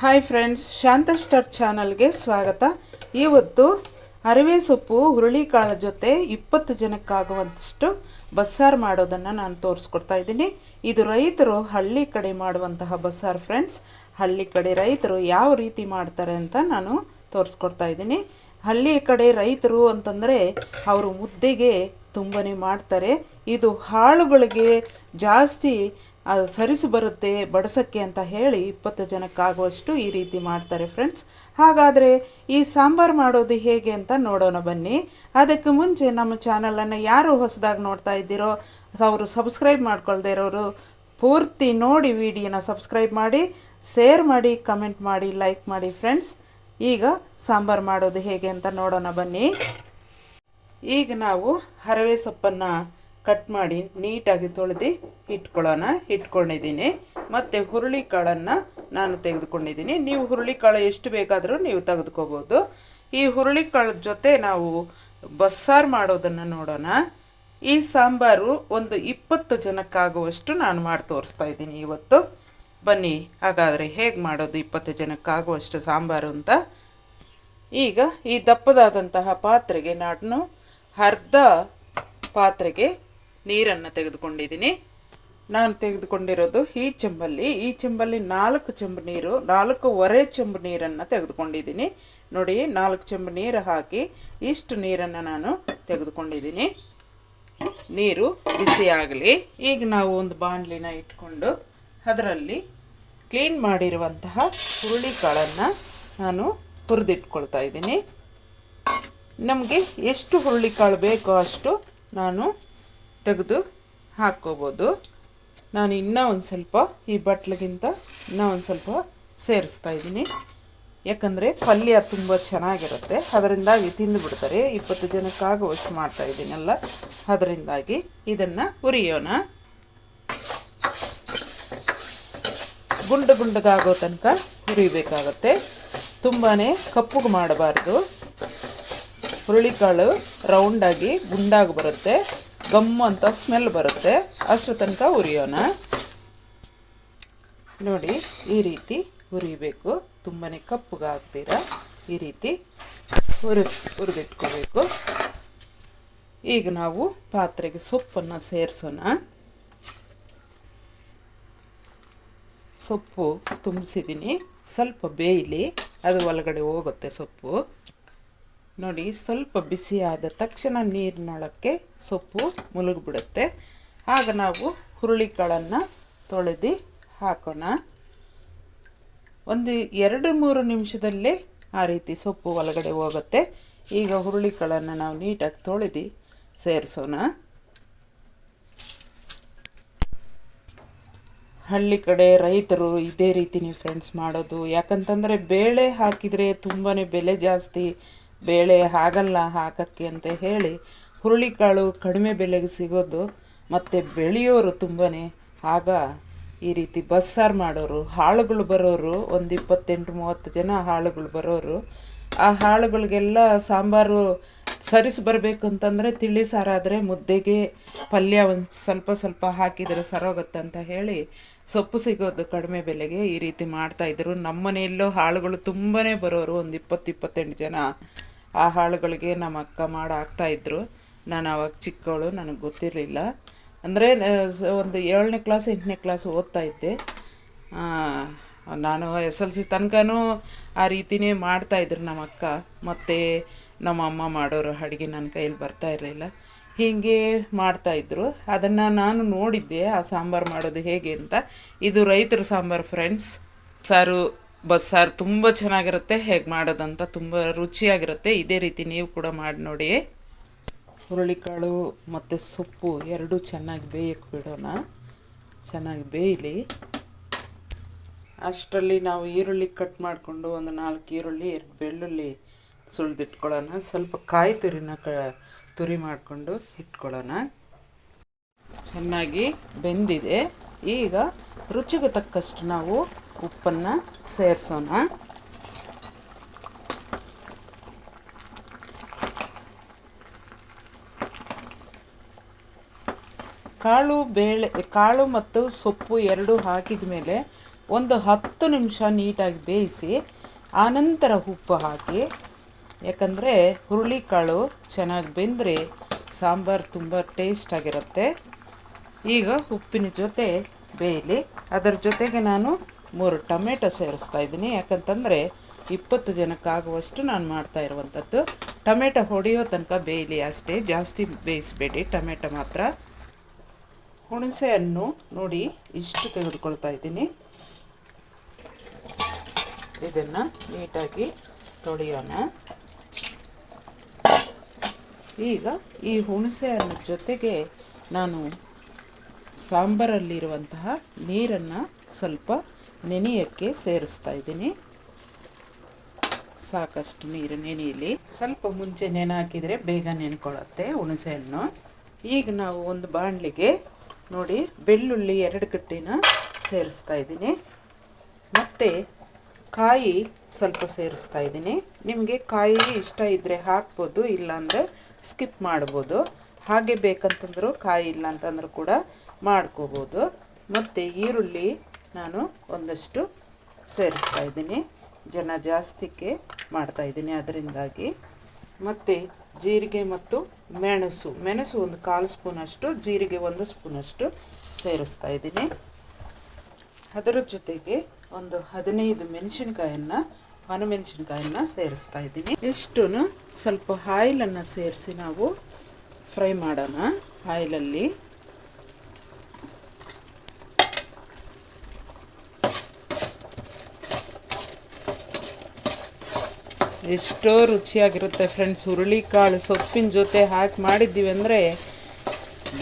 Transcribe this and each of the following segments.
Hi friends, ಶಾಂತ star ಚಾನಲ್ಗೆ ಸ್ವಾಗತ. ಇವತ್ತು ಅರಿವೆ ಸೊಪ್ಪು ಹುರುಳಿಕಾಳು ಜೊತೆ 20 ಜನಕ್ಕಾಗುವಂತಷ್ಟು ಬಸ್ಸಾರು ಮಾಡೋದನ್ನು ನಾನು ತೋರಿಸ್ಕೊಡ್ತಾ ಇದ್ದೀನಿ. ಇದು ರೈತರು ಹಳ್ಳಿ ಕಡೆ ಮಾಡುವಂತಹ ಬಸ್ಸಾರು ಫ್ರೆಂಡ್ಸ್. ಹಳ್ಳಿ ಕಡೆ ರೈತರು ಯಾವ ರೀತಿ ಮಾಡ್ತಾರೆ ಅಂತ ನಾನು ತೋರಿಸ್ಕೊಡ್ತಾ ಇದ್ದೀನಿ. ಹಳ್ಳಿ ಕಡೆ ರೈತರು ಅಂತಂದರೆ ಅವರು ಮುದ್ದೆಗೆ ತುಂಬಾ ಮಾಡ್ತಾರೆ. ಇದು ಹಾಳುಗಳಿಗೆ ಜಾಸ್ತಿ ಸರಿಸು ಬರುತ್ತೆ ಬಡಿಸೋಕ್ಕೆ ಅಂತ ಹೇಳಿ 20 ಜನಕ್ಕಾಗುವಷ್ಟು ಈ ರೀತಿ ಮಾಡ್ತಾರೆ ಫ್ರೆಂಡ್ಸ್. ಹಾಗಾದರೆ ಈ ಸಾಂಬಾರು ಮಾಡೋದು ಹೇಗೆ ಅಂತ ನೋಡೋಣ ಬನ್ನಿ. ಅದಕ್ಕೆ ಮುಂಚೆ ನಮ್ಮ ಚಾನಲನ್ನು ಯಾರು ಹೊಸದಾಗಿ ನೋಡ್ತಾ ಇದ್ದೀರೋ ಅವರು ಸಬ್ಸ್ಕ್ರೈಬ್ ಮಾಡ್ಕೊಳ್ದೇ ಇರೋರು ಪೂರ್ತಿ ನೋಡಿ ವಿಡಿಯೋನ ಸಬ್ಸ್ಕ್ರೈಬ್ ಮಾಡಿ, ಶೇರ್ ಮಾಡಿ, ಕಮೆಂಟ್ ಮಾಡಿ, ಲೈಕ್ ಮಾಡಿ ಫ್ರೆಂಡ್ಸ್. ಈಗ ಸಾಂಬಾರು ಮಾಡೋದು ಹೇಗೆ ಅಂತ ನೋಡೋಣ ಬನ್ನಿ. ಈಗ ನಾವು ಹರವೆ ಸೊಪ್ಪನ್ನು ಕಟ್ ಮಾಡಿ ನೀಟಾಗಿ ತೊಳೆದು ಇಟ್ಕೊಂಡಿದ್ದೀನಿ. ಮತ್ತು ಹುರುಳಿಕಾಳನ್ನು ನಾನು ತೆಗೆದುಕೊಂಡಿದ್ದೀನಿ. ನೀವು ಹುರುಳಿಕಾಳು ಎಷ್ಟು ಬೇಕಾದರೂ ನೀವು ತೆಗೆದುಕೋಬೋದು. ಈ ಹುರುಳಿಕಾಳು ಜೊತೆ ನಾವು ಬಸ್ಸಾರು ಮಾಡೋದನ್ನು ನೋಡೋಣ. ಈ ಸಾಂಬಾರು ಒಂದು 20 ಜನಕ್ಕಾಗುವಷ್ಟು ನಾನು ಮಾಡಿ ತೋರಿಸ್ತಾ ಇದ್ದೀನಿ ಇವತ್ತು. ಬನ್ನಿ ಹಾಗಾದರೆ ಹೇಗೆ ಮಾಡೋದು 20 ಜನಕ್ಕಾಗುವಷ್ಟು ಸಾಂಬಾರು ಅಂತ. ಈಗ ಈ ದಪ್ಪದಾದಂತಹ ಪಾತ್ರೆಗೆ ನಾನು ಅರ್ಧ ಪಾತ್ರೆಗೆ ನೀರನ್ನು ತೆಗೆದುಕೊಂಡಿದ್ದೀನಿ. ನಾನು ತೆಗೆದುಕೊಂಡಿರೋದು ಈ ಚೆಂಬಲ್ಲಿ 4 ಚೆಂಬು ನೀರು, 4.25 ಚೆಂಬು ನೀರನ್ನು ತೆಗೆದುಕೊಂಡಿದ್ದೀನಿ. ನೋಡಿ, 4 ಚೆಂಬು ನೀರು ಹಾಕಿ ಇಷ್ಟು ನೀರನ್ನು ನಾನು ತೆಗೆದುಕೊಂಡಿದ್ದೀನಿ. ನೀರು ಬಿಸಿಯಾಗಲಿ. ಈಗ ನಾವು ಒಂದು ಬಾಣಲಿನ ಇಟ್ಕೊಂಡು ಅದರಲ್ಲಿ ಕ್ಲೀನ್ ಮಾಡಿರುವಂತಹ ಹುರುಳಿಕಾಳನ್ನು ನಾನು ಹುರಿದಿಟ್ಕೊಳ್ತಾ ಇದ್ದೀನಿ. ನಮಗೆ ಎಷ್ಟು ಹುರುಳಿಕಾಳು ಬೇಕೋ ಅಷ್ಟು ನಾನು ತೆಗೆದು ಹಾಕ್ಕೋಬೋದು. ನಾನು ಇನ್ನೂ ಒಂದು ಸ್ವಲ್ಪ ಈ ಬಟ್ಲಿಗಿಂತ ಇನ್ನೂ ಒಂದು ಸ್ವಲ್ಪ ಸೇರಿಸ್ತಾ ಇದ್ದೀನಿ. ಯಾಕಂದರೆ ಪಲ್ಯ ತುಂಬ ಚೆನ್ನಾಗಿರುತ್ತೆ, ಅದರಿಂದಾಗಿ ತಿಂದುಬಿಡ್ತಾರೆ. 20 ಜನಕ್ಕಾಗುವಷ್ಟು ಮಾಡ್ತಾ ಇದ್ದೀನಲ್ಲ, ಅದರಿಂದಾಗಿ ಇದನ್ನು ಹುರಿಯೋಣ. ಗುಂಡಗಾಗೋ ತನಕ ಹುರಿಬೇಕಾಗತ್ತೆ. ತುಂಬಾ ಕಪ್ಪಗೆ ಮಾಡಬಾರ್ದು. ಹುರುಳಿಕಾಳು ರೌಂಡಾಗಿ ಗುಂಡಾಗಿ ಬರುತ್ತೆ, ಗಮ್ಮು ಅಂತ ಸ್ಮೆಲ್ ಬರುತ್ತೆ. ಅಷ್ಟು ತನಕ ಹುರಿಯೋಣ. ನೋಡಿ, ಈ ರೀತಿ ಹುರಿಬೇಕು. ತುಂಬಾ ಕಪ್ಪಗಾಗ್ತೀರ ಈ ರೀತಿ ಹುರಿದಿಟ್ಕೋಬೇಕು. ಈಗ ನಾವು ಪಾತ್ರೆಗೆ ಸೊಪ್ಪನ್ನು ಸೇರಿಸೋಣ. ಸೊಪ್ಪು ತುಂಬಿಸಿದ್ದೀನಿ, ಸ್ವಲ್ಪ ಬೇಯಲಿ, ಅದು ಒಳಗಡೆ ಹೋಗುತ್ತೆ ಸೊಪ್ಪು. ನೋಡಿ, ಸ್ವಲ್ಪ ಬಿಸಿ ಆದ ತಕ್ಷಣ ನೀರಿನೊಳಕ್ಕೆ ಸೊಪ್ಪು ಮುಳುಗಿಬಿಡುತ್ತೆ. ಆಗ ನಾವು ಹುರುಳಿಕಾಳನ್ನು ತೊಳೆದು ಹಾಕೋಣ. ಒಂದು 2-3 ನಿಮಿಷದಲ್ಲೇ ಆ ರೀತಿ ಸೊಪ್ಪು ಒಳಗಡೆ ಹೋಗುತ್ತೆ. ಈಗ ಹುರುಳಿಕಾಳನ್ನು ನಾವು ನೀಟಾಗಿ ತೊಳೆದು ಸೇರಿಸೋಣ. ಹಳ್ಳಿ ಕಡೆ ರೈತರು ಇದೇ ರೀತಿನೇ ಫ್ರೆಂಡ್ಸ್ ಮಾಡೋದು. ಯಾಕಂತಂದರೆ ಬೇಳೆ ಹಾಕಿದರೆ ತುಂಬಾ ಬೆಲೆ ಜಾಸ್ತಿ, ಬೇಳೆ ಆಗಲ್ಲ ಹಾಕೋಕ್ಕೆ ಅಂತ ಹೇಳಿ ಹುರುಳಿಕಾಳು ಕಡಿಮೆ ಬೆಲೆಗೆ ಸಿಗೋದು. ಮತ್ತು ಬೆಳೆಯೋರು ತುಂಬಾ. ಆಗ ಈ ರೀತಿ ಬಸ್ಸಾರು ಮಾಡೋರು, ಹಾಳುಗಳು ಬರೋರು, ಒಂದು 28-30 ಜನ ಹಾಳುಗಳು ಬರೋರು. ಆ ಹಾಳುಗಳಿಗೆಲ್ಲ ಸಾಂಬಾರು ಸರಿಸಿ ಬರಬೇಕು ಅಂತಂದರೆ ತಿಳಿ ಸಾರಾದರೆ ಮುದ್ದೆಗೆ ಪಲ್ಯ ಒಂದು ಸ್ವಲ್ಪ ಹಾಕಿದರೆ ಸರೋಗತ್ತಂತ ಹೇಳಿ ಸೊಪ್ಪು ಸಿಗೋದು ಕಡಿಮೆ ಬೆಲೆಗೆ ಈ ರೀತಿ ಮಾಡ್ತಾಯಿದ್ರು. ನಮ್ಮ ಮನೆಯಲ್ಲೂ ಹಾಳುಗಳು ತುಂಬಾ ಬರೋರು, ಒಂದು 20-28 ಜನ. ಆ ಹಾಳುಗಳಿಗೆ ನಮ್ಮ ಅಕ್ಕ ಹಾಕ್ತಾಯಿದ್ರು. ನಾನು ಆವಾಗ ಚಿಕ್ಕವಳು, ನನಗೆ ಗೊತ್ತಿರಲಿಲ್ಲ. ಅಂದರೆ ಒಂದು 7ನೇ ಕ್ಲಾಸ್ 8ನೇ ಕ್ಲಾಸ್ ಓದ್ತಾಯಿದ್ದೆ ನಾನು. SLC ತನಕನೂ ಆ ರೀತಿಯೇ ಮಾಡ್ತಾಯಿದ್ರು ನಮ್ಮ ಅಕ್ಕ. ಮತ್ತು ನಮ್ಮ ಅಮ್ಮ ಮಾಡೋರು ಅಡುಗೆ ನನ್ನ ಕೈಯಲ್ಲಿ ಬರ್ತಾ ಇರಲಿಲ್ಲ. ಹೀಗೆ ಮಾಡ್ತಾಯಿದ್ರು. ಅದನ್ನು ನಾನು ನೋಡಿದ್ದೆ, ಆ ಸಾಂಬಾರು ಮಾಡೋದು ಹೇಗೆ ಅಂತ. ಇದು ರೈತರ ಸಾಂಬಾರು ಫ್ರೆಂಡ್ಸ್. ಬಸ್ಸಾರು ತುಂಬ ಚೆನ್ನಾಗಿರುತ್ತೆ. ಹೇಗೆ ಮಾಡೋದಂತ ತುಂಬ ರುಚಿಯಾಗಿರುತ್ತೆ. ಇದೇ ರೀತಿ ನೀವು ಕೂಡ ಮಾಡಿ ನೋಡಿ. ಹುರುಳಿಕಾಳು ಮತ್ತು ಸೊಪ್ಪು ಎರಡೂ ಚೆನ್ನಾಗಿ ಬೇಯಕ್ಕೆ ಬಿಡೋಣ. ಚೆನ್ನಾಗಿ ಬೇಯಲಿ. ಅಷ್ಟರಲ್ಲಿ ನಾವು ಈರುಳ್ಳಿ ಕಟ್ ಮಾಡಿಕೊಂಡು ಒಂದು 4 ಈರುಳ್ಳಿ 2 ಬೆಳ್ಳುಳ್ಳಿ ಸುಳಿದಿಟ್ಕೊಳ್ಳೋಣ. ಸ್ವಲ್ಪ ಕಾಯಿ ತುರಿ ಮಾಡಿಕೊಂಡು ಇಟ್ಕೊಳ್ಳೋಣ. ಚೆನ್ನಾಗಿ ಬೆಂದಿದೆ. ಈಗ ರುಚಿಗೆ ತಕ್ಕಷ್ಟು ನಾವು ಉಪ್ಪನ್ನು ಸೇರಿಸೋಣ. ಕಾಳು ಮತ್ತು ಸೊಪ್ಪು ಎರಡೂ ಹಾಕಿದ ಮೇಲೆ ಒಂದು 10 ನಿಮಿಷ ನೀಟಾಗಿ ಬೇಯಿಸಿ ಆನಂತರ ಉಪ್ಪು ಹಾಕಿ. ಯಾಕಂದರೆ ಹುರುಳಿಕಾಳು ಚೆನ್ನಾಗಿ ಬೆಂದರೆ ಸಾಂಬಾರು ತುಂಬ ಟೇಸ್ಟಾಗಿರುತ್ತೆ. ಈಗ ಉಪ್ಪಿನ ಜೊತೆ ಬೇಯಲಿ. ಅದರ ಜೊತೆಗೆ ನಾನು 3 ಟೊಮೆಟೊ ಸೇರಿಸ್ತಾ ಇದ್ದೀನಿ. ಯಾಕಂತಂದರೆ 20 ಜನಕ್ಕಾಗುವಷ್ಟು ನಾನು ಮಾಡ್ತಾ ಇರುವಂಥದ್ದು. ಟೊಮೆಟೊ ಹೊಡೆಯೋ ತನಕ ಬೇಯಲಿ ಅಷ್ಟೇ, ಜಾಸ್ತಿ ಬೇಯಿಸಬೇಡಿ ಟೊಮೆಟೊ ಮಾತ್ರ. ಹುಣಸೆಹಣ್ಣು ನೋಡಿ ಇಷ್ಟು ತೆಗೆದುಕೊಳ್ತಾ ಇದ್ದೀನಿ. ಇದನ್ನು ನೀಟಾಗಿ ತೊಳೆಯೋಣ. ಈಗ ಈ ಹುಣಸೆಹಣ್ಣು ಜೊತೆಗೆ ನಾನು ಸಾಂಬಾರಲ್ಲಿರುವಂತಹ ನೀರನ್ನು ಸ್ವಲ್ಪ ನೆನೆಯೋಕ್ಕೆ ಸೇರಿಸ್ತಾ ಇದ್ದೀನಿ. ಸಾಕಷ್ಟು ನೀರು ನೆನೆಯಲಿ. ಸ್ವಲ್ಪ ಮುಂಚೆ ನೆನೆ ಹಾಕಿದರೆ ಬೇಗ ನೆನ್ಕೊಳ್ಳುತ್ತೆ ಹುಣಸೆಹಣ್ಣು. ಈಗ ನಾವು ಒಂದು ಬಾಣಲಿಗೆ ನೋಡಿ ಬೆಳ್ಳುಳ್ಳಿ 2 ಕಟ್ಟಿನ ಸೇರಿಸ್ತಾ ಇದ್ದೀನಿ. ಮತ್ತು ಕಾಯಿ ಸ್ವಲ್ಪ ಸೇರಿಸ್ತಾ ಇದ್ದೀನಿ. ನಿಮಗೆ ಕಾಯಿ ಇಷ್ಟ ಇದ್ದರೆ ಹಾಕ್ಬೋದು, ಇಲ್ಲಾಂದರೆ ಸ್ಕಿಪ್ ಮಾಡ್ಬೋದು. ಹಾಗೆ ಬೇಕಂತಂದರೂ ಕಾಯಿ ಇಲ್ಲ ಅಂತಂದ್ರೂ ಕೂಡ ಮಾಡ್ಕೋಬೋದು. ಮತ್ತು ಈರುಳ್ಳಿ ನಾನು ಒಂದಷ್ಟು ಸೇರಿಸ್ತಾ ಇದ್ದೀನಿ. ಜನ ಜಾಸ್ತಿಗೆ ಮಾಡ್ತಾಯಿದ್ದೀನಿ ಅದರಿಂದಾಗಿ. ಮತ್ತು ಜೀರಿಗೆ ಮತ್ತು ಮೆಣಸು ಒಂದು 1/4 ಸ್ಪೂನಷ್ಟು, ಜೀರಿಗೆ 1 ಸ್ಪೂನಷ್ಟು ಸೇರಿಸ್ತಾ ಇದ್ದೀನಿ. ಅದರ ಜೊತೆಗೆ ಒಂದು 15 ಒಣಮೆಣಸಿನ್ಕಾಯನ್ನು ಸೇರಿಸ್ತಾ ಇದ್ದೀನಿ. ಇಷ್ಟು ಸ್ವಲ್ಪ ಆಯಿಲನ್ನು ಸೇರಿಸಿ ನಾವು ಫ್ರೈ ಮಾಡೋಣ. ಆಯಿಲಲ್ಲಿ ಎಷ್ಟೋ ರುಚಿಯಾಗಿರುತ್ತೆ ಫ್ರೆಂಡ್ಸ್. ಹುರುಳಿಕಾಳು ಸೊಪ್ಪಿನ ಜೊತೆ ಹಾಕಿ ಮಾಡಿದ್ದೀವಿ ಅಂದರೆ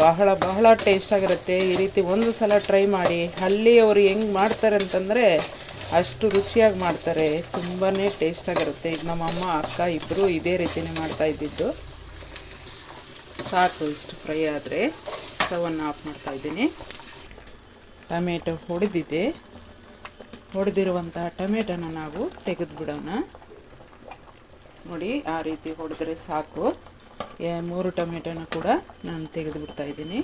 ಬಹಳ ಬಹಳ ಟೇಸ್ಟಾಗಿರುತ್ತೆ. ಈ ರೀತಿ ಒಂದು ಸಲ ಟ್ರೈ ಮಾಡಿ. ಹಳ್ಳಿಯವರು ಹೆಂಗೆ ಮಾಡ್ತಾರೆ ಅಂತಂದರೆ ಅಷ್ಟು ರುಚಿಯಾಗಿ ಮಾಡ್ತಾರೆ, ತುಂಬಾ ಟೇಸ್ಟಾಗಿರುತ್ತೆ. ಈಗ ನಮ್ಮಮ್ಮ ಅಕ್ಕ ಇಬ್ಬರು ಇದೇ ರೀತಿಯೇ ಮಾಡ್ತಾಯಿದ್ದಿದ್ದು. ಸಾಕು ಇಷ್ಟು ಫ್ರೈ ಆದರೆ ಸ್ಟವನ್ನು ಆಫ್ ಮಾಡ್ತಾಯಿದ್ದೀನಿ. ಟೊಮೆಟೊ ಹೊಡೆದಿರುವಂತಹ ಟೊಮೆಟೊನ ನಾವು ತೆಗೆದುಬಿಡೋಣ. ನೋಡಿ ಆ ರೀತಿ ಹೊಡೆದ್ರೆ ಸಾಕು. 3 ಟೊಮೆಟೊನ ಕೂಡ ನಾನು ತೆಗೆದು ಬಿಡ್ತಾ ಇದ್ದೀನಿ.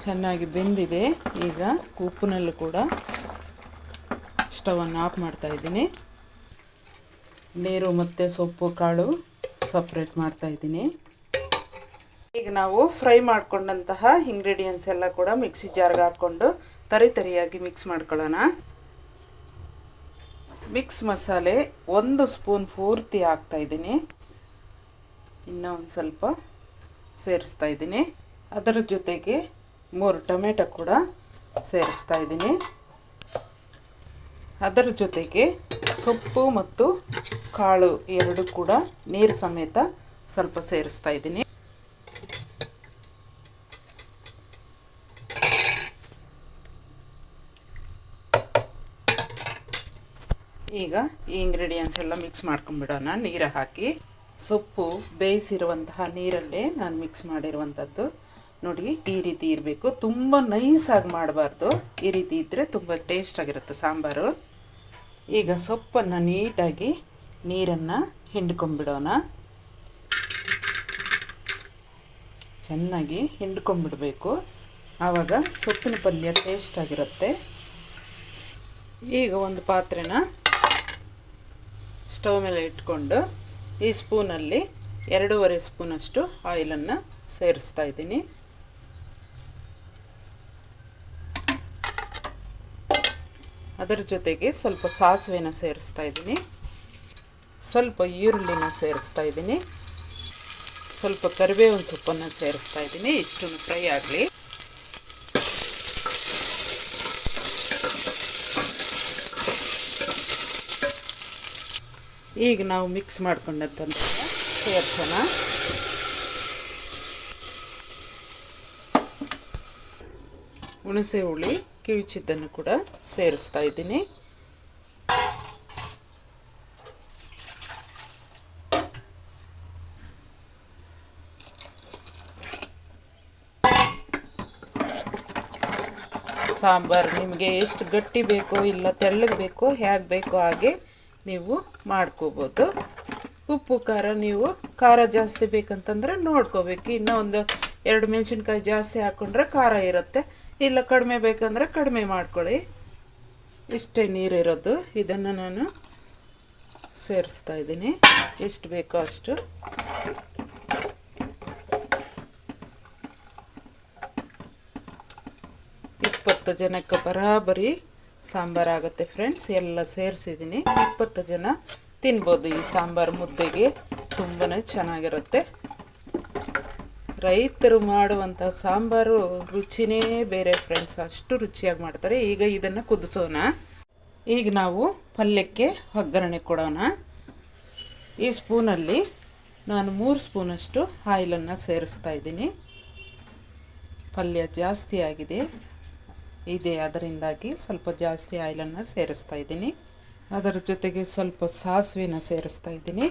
ಚೆನ್ನಾಗಿ ಬೆಂದಿದೆ. ಈಗ ಉಪ್ಪಿನಲ್ಲೂ ಕೂಡ ಸ್ಟವನ್ನು ಆಫ್ ಮಾಡ್ತಾ ಇದ್ದೀನಿ. ನೀರು ಮತ್ತು ಸೊಪ್ಪು ಕಾಳು ಸಪ್ರೇಟ್ ಮಾಡ್ತಾ ಇದ್ದೀನಿ. ಈಗ ನಾವು ಫ್ರೈ ಮಾಡ್ಕೊಂಡಂತಹ ಇಂಗ್ರೀಡಿಯೆಂಟ್ಸ್ ಎಲ್ಲ ಕೂಡ ಮಿಕ್ಸಿ ಜಾರ್ಗೆ ಹಾಕ್ಕೊಂಡು ತರಿಯಾಗಿ ಮಿಕ್ಸ್ ಮಾಡ್ಕೊಳ್ಳೋಣ. ಮಿಕ್ಸ್ ಮಸಾಲೆ 1 ಸ್ಪೂನ್ ಪೂರ್ತಿ ಹಾಕ್ತಾ ಇದ್ದೀನಿ. ಇನ್ನೂ ಒಂದು ಸ್ವಲ್ಪ ಸೇರಿಸ್ತಾ ಇದ್ದೀನಿ. ಅದರ ಜೊತೆಗೆ 3 ಟೊಮೆಟೊ ಕೂಡ ಸೇರಿಸ್ತಾ ಇದ್ದೀನಿ. ಅದರ ಜೊತೆಗೆ ಸೊಪ್ಪು ಮತ್ತು ಕಾಳು 2 ಕೂಡ ನೀರು ಸಮೇತ ಸ್ವಲ್ಪ ಸೇರಿಸ್ತಾ ಇದ್ದೀನಿ. ಈಗ ಈ ಇಂಗ್ರೀಡಿಯೆಂಟ್ಸ್ ಎಲ್ಲ ಮಿಕ್ಸ್ ಮಾಡ್ಕೊಂಡ್ಬಿಡೋಣ. ನೀರು ಹಾಕಿ ಸೊಪ್ಪು ಬೇಯಿಸಿರುವಂತಹ ನೀರಲ್ಲೇ ನಾನು ಮಿಕ್ಸ್ ಮಾಡಿರುವಂಥದ್ದು. ನೋಡಿ ಈ ರೀತಿ ಇರಬೇಕು, ತುಂಬ ನೈಸಾಗಿ ಮಾಡಬಾರ್ದು. ಈ ರೀತಿ ಇದ್ದರೆ ತುಂಬ ಟೇಸ್ಟಾಗಿರುತ್ತೆ ಸಾಂಬಾರು. ಈಗ ಸೊಪ್ಪನ್ನು ನೀಟಾಗಿ ನೀರನ್ನು ಹಿಂಡ್ಕೊಂಡ್ಬಿಡೋಣ. ಚೆನ್ನಾಗಿ ಹಿಂಡ್ಕೊಂಡ್ಬಿಡಬೇಕು, ಆವಾಗ ಸೊಪ್ಪಿನ ಪಲ್ಯ ಟೇಸ್ಟಾಗಿರುತ್ತೆ. ಈಗ ಒಂದು ಪಾತ್ರೆನ ಸ್ಟವ್ ಮೇಲೆ ಇಟ್ಕೊಂಡು ಈ ಸ್ಪೂನಲ್ಲಿ 2.5 ಸ್ಪೂನಷ್ಟು ಆಯಿಲನ್ನು ಸೇರಿಸ್ತಾ ಇದ್ದೀನಿ. ಅದರ ಜೊತೆಗೆ ಸ್ವಲ್ಪ ಸಾಸಿವೆನ ಸೇರಿಸ್ತಾ ಇದ್ದೀನಿ. ಸ್ವಲ್ಪ ಈರುಳ್ಳಿನ ಸೇರಿಸ್ತಾ ಇದ್ದೀನಿ. ಸ್ವಲ್ಪ ಕರಿಬೇವಿನ ಸೊಪ್ಪನ್ನು ಸೇರಿಸ್ತಾ ಇದ್ದೀನಿ. ಇಷ್ಟನ್ನು ಫ್ರೈ ಆಗಲಿ. ಈಗ ನಾವು ಮಿಕ್ಸ್ ಮಾಡ್ಕೊಂಡಂಥದ್ದನ್ನು ಸೇರಿಸೋಣ. ಹುಣಸೆ ಹುಳಿ ಕಿವುಚಿದ್ದನ್ನು ಕೂಡ ಸೇರಿಸ್ತಾ ಇದ್ದೀನಿ. ಸಾಂಬಾರು ನಿಮಗೆ ಎಷ್ಟು ಗಟ್ಟಿ ಬೇಕೋ ಇಲ್ಲ ತೆಳ್ಳಗೆ ಬೇಕೋ ಹೇಗೆ ಬೇಕೋ ಹಾಗೆ ನೀವು ಮಾಡ್ಕೋಬೋದು. ಉಪ್ಪು ಖಾರ ನೀವು ಖಾರ ಜಾಸ್ತಿ ಬೇಕಂತಂದರೆ ನೋಡ್ಕೋಬೇಕು. ಇನ್ನೂ ಒಂದು 2 ಮೆಣಸಿನ್ಕಾಯಿ ಜಾಸ್ತಿ ಹಾಕ್ಕೊಂಡ್ರೆ ಖಾರ ಇರುತ್ತೆ, ಇಲ್ಲ ಕಡಿಮೆ ಬೇಕಂದರೆ ಕಡಿಮೆ ಮಾಡ್ಕೊಳ್ಳಿ. ಇಷ್ಟೇ ನೀರಿರೋದು. ಇದನ್ನು ನಾನು ಸೇರಿಸ್ತಾ ಇದ್ದೀನಿ ಎಷ್ಟು ಬೇಕೋ ಅಷ್ಟು. ಜನಕ್ಕೆ ಬರಾಬರಿ ಸಾಂಬಾರಾಗುತ್ತೆ ಫ್ರೆಂಡ್ಸ್. ಎಲ್ಲ ಸೇರಿಸಿದ್ದೀನಿ. 20 ಜನ ತಿನ್ಬೋದು. ಈ ಸಾಂಬಾರು ಮುದ್ದೆಗೆ ತುಂಬಾ ಚೆನ್ನಾಗಿರುತ್ತೆ. ರೈತರು ಮಾಡುವಂಥ ಸಾಂಬಾರು ರುಚಿನೇ ಬೇರೆ ಫ್ರೆಂಡ್ಸ್, ಅಷ್ಟು ರುಚಿಯಾಗಿ ಮಾಡ್ತಾರೆ. ಈಗ ಇದನ್ನು ಕುದಿಸೋಣ. ಈಗ ನಾವು ಪಲ್ಯಕ್ಕೆ ಒಗ್ಗರಣೆ ಕೊಡೋಣ. ಈ ಸ್ಪೂನಲ್ಲಿ ನಾನು 3 ಸ್ಪೂನಷ್ಟು ಆಯಿಲನ್ನು ಸೇರಿಸ್ತಾ ಇದ್ದೀನಿ. ಪಲ್ಯ ಜಾಸ್ತಿ ಆಗಿದೆ ಇದೆ, ಅದರಿಂದಾಗಿ ಸ್ವಲ್ಪ ಜಾಸ್ತಿ ಆಯಿಲನ್ನು ಸೇರಿಸ್ತಾ ಇದ್ದೀನಿ. ಅದರ ಜೊತೆಗೆ ಸ್ವಲ್ಪ ಸಾಸಿವೆನ ಸೇರಿಸ್ತಾ ಇದ್ದೀನಿ.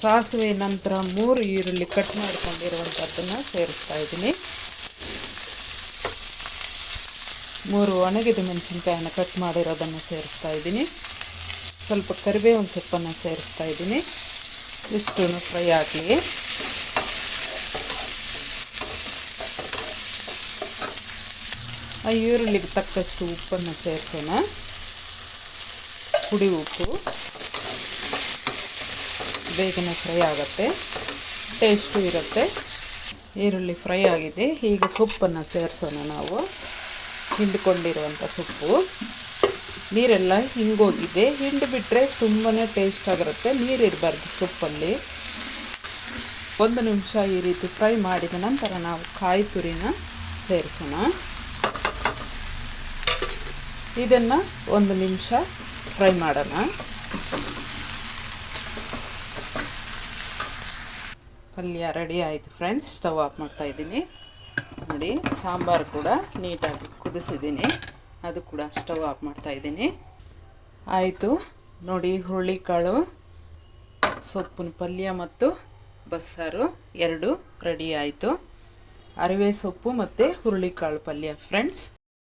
ಸಾಸಿವೆ ನಂತರ 3 ಈರುಳ್ಳಿ ಕಟ್ ಮಾಡ್ಕೊಂಡಿರುವಂಥದ್ದನ್ನು ಸೇರಿಸ್ತಾ ಇದ್ದೀನಿ. 3 ಒಣಗಿದ ಮೆಣಸಿನ್ಕಾಯಿನ ಕಟ್ ಮಾಡಿರೋದನ್ನು ಸೇರಿಸ್ತಾ ಇದ್ದೀನಿ. ಸ್ವಲ್ಪ ಕರಿಬೇವಿನ ಸೊಪ್ಪನ್ನು ಸೇರಿಸ್ತಾ ಇದ್ದೀನಿ. ಇಷ್ಟು ಫ್ರೈ ಆಗಲಿ. ಆ ಈರುಳ್ಳಿಗೆ ತಕ್ಕಷ್ಟು ಉಪ್ಪನ್ನು ಸೇರಿಸೋಣ. ಪುಡಿ ಉಪ್ಪು ಬೇಗನೆ ಫ್ರೈ ಆಗುತ್ತೆ, ಟೇಸ್ಟು ಇರುತ್ತೆ. ಈರುಳ್ಳಿ ಫ್ರೈ ಆಗಿದೆ. ಈಗ ಸೊಪ್ಪನ್ನು ಸೇರಿಸೋಣ. ನಾವು ಹಿಂಡ್ಕೊಂಡಿರುವಂಥ ಸೊಪ್ಪು, ನೀರೆಲ್ಲ ಹಿಂಗೋಗಿದೆ. ಹಿಂಡು ಬಿಟ್ಟರೆ ತುಂಬಾ ಟೇಸ್ಟ್ ಆಗಿರುತ್ತೆ. ನೀರಿರಬಾರ್ದು ಸೊಪ್ಪಲ್ಲಿ. 1 ನಿಮಿಷ ಈ ರೀತಿ ಫ್ರೈ ಮಾಡಿದ ನಂತರ ನಾವು ಕಾಯಿ ತುರಿನ ಸೇರಿಸೋಣ. ಇದನ್ನು 1 ನಿಮಿಷ ಫ್ರೈ ಮಾಡೋಣ. ಪಲ್ಯ ರೆಡಿ ಆಯಿತು ಫ್ರೆಂಡ್ಸ್. ಸ್ಟವ್ ಆಫ್ ಮಾಡ್ತಾ ಇದ್ದೀನಿ. ನೋಡಿ, ಸಾಂಬಾರು ಕೂಡ ನೀಟಾಗಿ ಕುದಿಸಿದ್ದೀನಿ. ಅದು ಕೂಡ ಸ್ಟವ್ ಆಫ್ ಮಾಡ್ತಾ ಇದ್ದೀನಿ. ಆಯಿತು ನೋಡಿ, ಹುರುಳಿಕಾಳು ಸೊಪ್ಪಿನ ಪಲ್ಯ ಮತ್ತು ಬಸ್ಸಾರು 2 ರೆಡಿ ಆಯಿತು. ಅರಿವೆ ಸೊಪ್ಪು ಮತ್ತು ಹುರುಳಿಕಾಳು ಪಲ್ಯ ಫ್ರೆಂಡ್ಸ್.